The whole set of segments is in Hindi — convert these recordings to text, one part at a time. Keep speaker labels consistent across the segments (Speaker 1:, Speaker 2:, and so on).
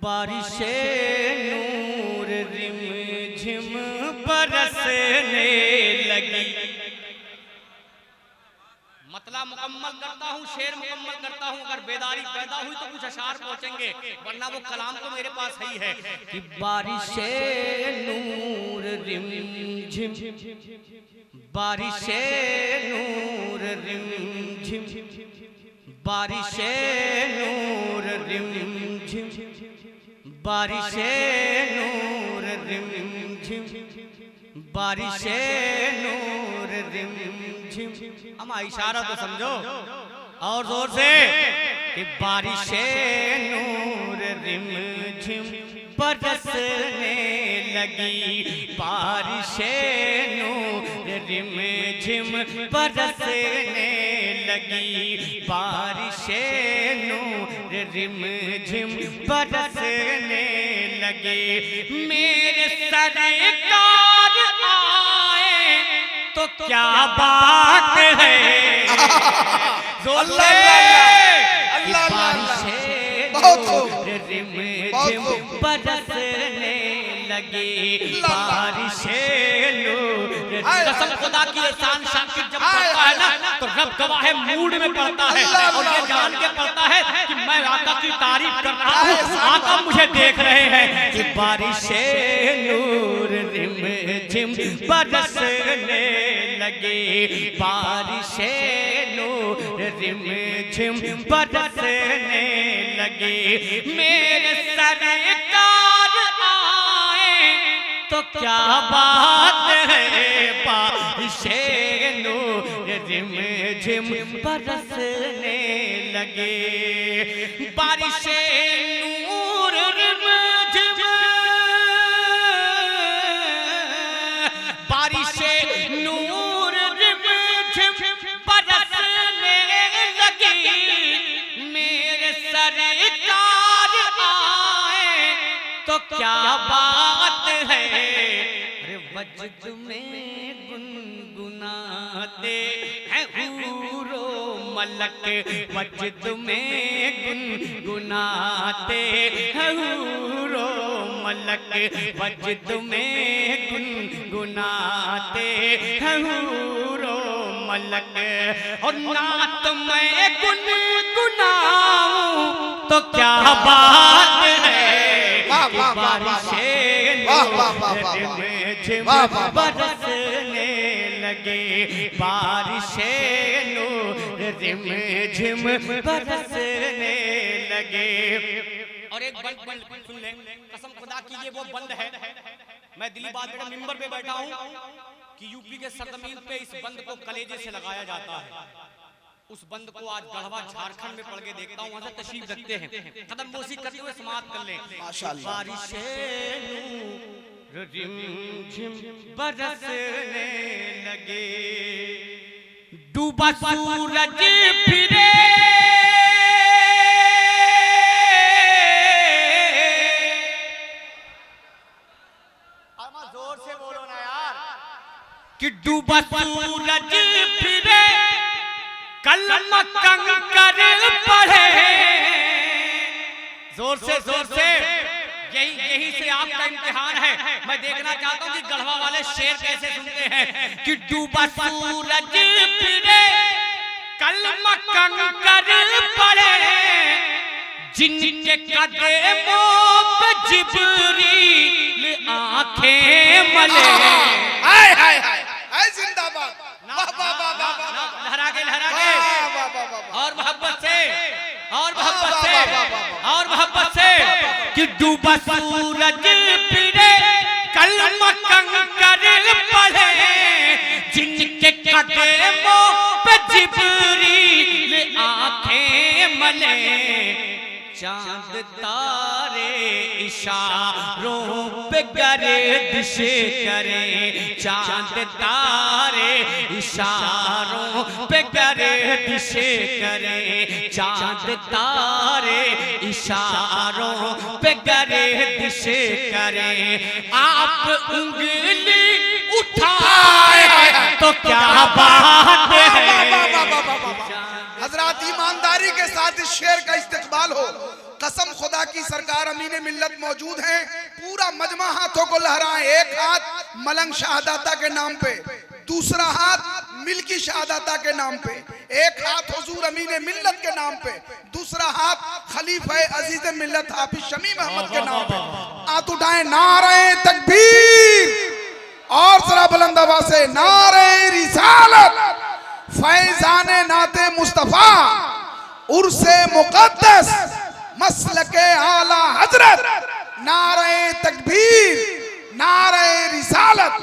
Speaker 1: बारिशे नूर रिम झिम बरसने लगी। मतलब मुकम्मल करता हूँ, शेर मुकम्मल करता हूँ। अगर बेदारी पैदा हुई तो कुछ अशार पहुंचेंगे, वरना वो कलाम तो मेरे पास ही है कि बारिशे नूर रिम झिम, बारिशे नूर रिम झिम, बारिशे नूर रिम झिम, बारिशे नूर रिम झिम, बारिशे नूर रिम झिम। हम इशारा तो समझो और जोर से कि बारिशे नूर रिम झिम बरसने लगी, बारिशे नूर रिम झिम बरसने लगी, बारिशे नूर रिम झिम बरसने लगे। मेरे सरकार आए तो क्या बात है, जोर से बारिशे नूर रिम झिम बरसने लगे, बारिशे नूर। कसम खुदा की एहसान शाकिर जब पढ़ता है ना तो रब गवाह है मूड में पढ़ता है और ये जान के पढ़ता है कि मैं आका की तारीफ कर रहा हूँ, आका मुझे देख रहे हैं कि बारिशे नूर रिम झिम बरसने लगे, बारिशे नूर रिम झिम बरसने लगे। मेरे सरकार आए तो क्या बात है, बारिशे नूर रिम झिम बरसने लगे, बारिशे नूर रिम झिम, बारिशे नूर रिम झिम बरसने लगी। मेरे सरकार आए तो क्या बात है, अरे वजद में गुनगुनाते हैं हूरो मलक, वजद में गुनगुनाते हैं हूरो मलक, वजद में गुनगुनाते हैं हूरो मलक। और नात मैं गुनगुनाऊं तो क्या बात है, बारिशे नूर झिम बरसने लगे, बारिशे नूर रिम झिम बरसने लगे। और एक बंद सुन ले, कसम खुदा की ये वो बंद है। मैं दिल्ली बात बेटा मिंबर पे बैठा हूँ कि यूपी के सरजमीन पे इस बंद को कलेजे से लगाया जाता है। उस बंद को आज गढ़वा झारखंड में पढ़ के देखता हूँ, वहां से तशरीफ रखते हैं, कदम बोसी करते हुए समाप्त कर लें। बारिशे नूर रिम झिम बरसने लगे, डूबा सूरज फिरे जोर से बोलो ना यार, कि डूबा सूरज फिरे कलम कंकर पढ़े। जोर से यही से आपका इम्तिहान है। मैं देखना चाहता हूँ कि गढ़वा वाले शेर कैसे सुनते हैं कि डूबा सूरज फिरे कलम कंकर पढ़े, जिनके कदमों पे जिब्रील आंखें मले।
Speaker 2: हाय हाय हाय जिंदाबाद,
Speaker 1: लहरा के और मोहब्बत से और मोहब्बत से कि डूबा सूरज फिरे कलम कंकर पढ़े, जिनके कदमों पे जिब्रील आंखें मले, चांद तारे इशारों पे गर्दिश करें, चांद तारे इशारों पे गर्दिश करें, चांद तारे इशारों पे गर्दिश करें। आप उंगली उठाए तो क्या बात है,
Speaker 2: हजरात ईमानदारी के साथ इस शेर का इस्तेकबाल हो। कसम खुदा की सरकार अमीन मिल्लत मौजूद हैं, पूरा मजमा हाथों को लहराएं। एक हाथ मलंग शाहदाता के नाम पे, दूसरा हाथ मिल्की शाहदाता के नाम पे, एक हाथ हुजूर अमीन मिल्लत के नाम पे, दूसरा हाथ खलीफा अजीज मिल्लत हाफिज शमीम अहमद के नाम पे। हाथ उठाएं, नारे तकबीर, और जरा बुलंद आवाज से नारे रिसालत, फैजाने नाते मुस्तफा, उर्से मुकद्दस, मसलके आला हजरत, नारे तकबीर, नारे रिसालत।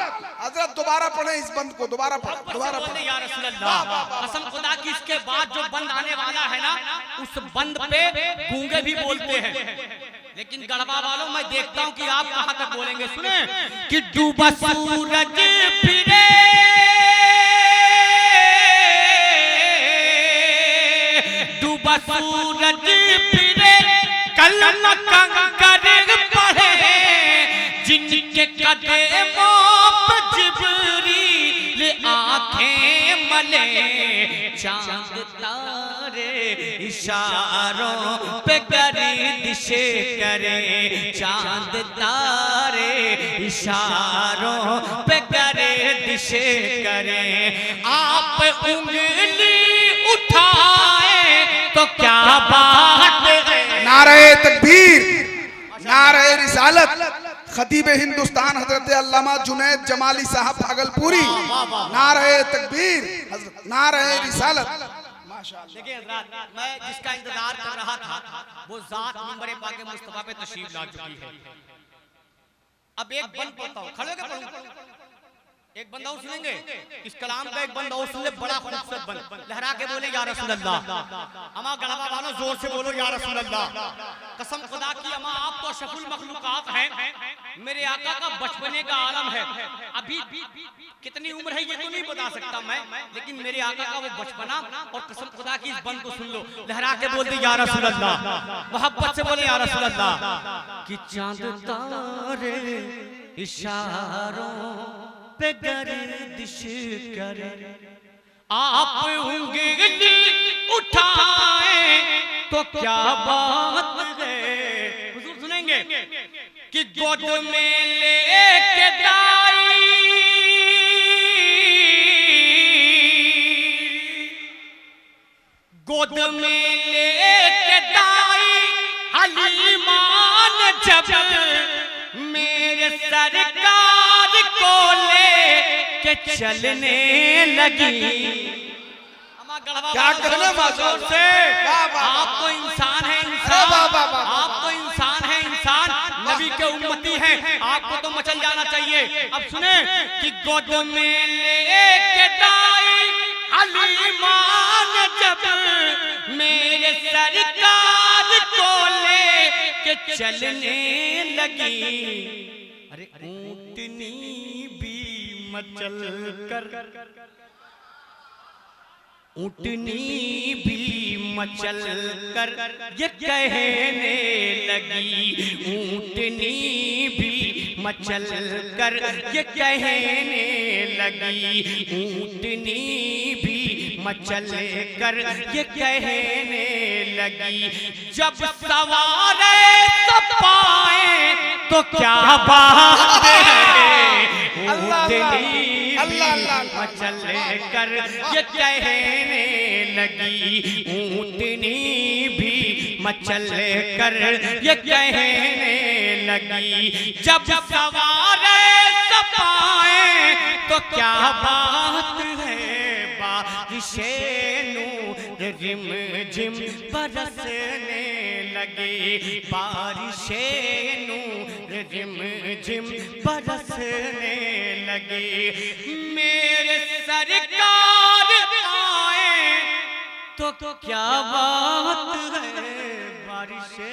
Speaker 2: हजरत दोबारा पढ़े इस बंद को, दोबारा पढ़े, दोबारा पढ़े।
Speaker 1: या रसूल अल्लाह, कसम खुदा की इसके बाद जो बंद आने वाला है ना, उस बंद पे गूंगे भी बोलते हैं, लेकिन गढ़वा वालों मैं देखता हूं कि आप कहां तक बोलेंगे। सुने कि डूबा सूरज फिरे, डूबा सूरज फिरे, कल कंकर पड़े, जिनके कदमों पे जिब्रील आंखें मले, चांद तारे इशारों पे गर्दिश करे, चांद तारे इशारों पे गर्दिश करे। आप उंगली उठाए तो क्या बात है।
Speaker 2: नारे तकबीर, नारे रिसालत। खतीब हिंदुस्तान हजरत अल्लामा जुनैद जमाली साहब भागलपुरी, नारे तकबीर, नारे रिसालत।
Speaker 1: देखिए हज़रात, मैं जिसका इंतजार कर रहा था वो जात मिंबर पाक मुस्तफा पे तशरीफ ला चुकी है। अब एक बंद पढ़ता हूं, खड़े होकर पढ़ूं, एक बंदा और सुनेंगे इस कलाम का, एक बंदा और सुन ले, बड़ा खूबसूरत बंद, लहरा के बोले या रसूल अल्लाह। अमा गढ़वा वालों जोर से बोलो या रसूल अल्लाह। कसम खुदा की अमा आप तो अशरफुल मखलूकात हैं, मेरे आका का बचपने का आलम है। अभी कितनी उम्र है ये तो नहीं बता सकता मैं, लेकिन मेरे आका का वो बचपना, और कसम खुदा की इस बंद को सुन लो, लहरा के बोल दे या रसूल अल्लाह, मोहब्बत से बोले या रसूल अल्लाह। कि चांद तारे इशारों पे गर्दिश करे, आप उंगली उठाए तो क्या बात है। हुजूर सुनेंगे कि गोद में लेके दाई, गोद में लेके दाई हलीमा ने जब मेरे सरकार को ले के चलने लगी।
Speaker 2: क्या करने जोर से,
Speaker 1: आप तो इंसान है, इंसान, आप तो इंसान है, इंसान, नबी के उम्मती हैं, आपको तो मचल जाना चाहिए। अब सुने कि गोद में लेके दाई हलीमा ने जब मेरे सरकार को ले के चलने लगी, अरे ऊंटनी भी मचल कर, ऊंटनी भी मचल कर ये कहने लगी, ऊंटनी भी मचल कर ये कहने लगी, ऊंटनी भी मचल कर ये कहने लगी। जब सवारे तो पाए तो क्या बात है, ऊंटनी मचल कर ये कहने लगी, ऊंटनी भी मचल कर ये कहने लगी। जब सवारे सपाए तो क्या बात है, बारिशे नूर रिम झिम बरसने लगे, बारिशे नूर रिम झिम बरसने लगे। मेरे सरकार आए तो क्या बात है, बारिशे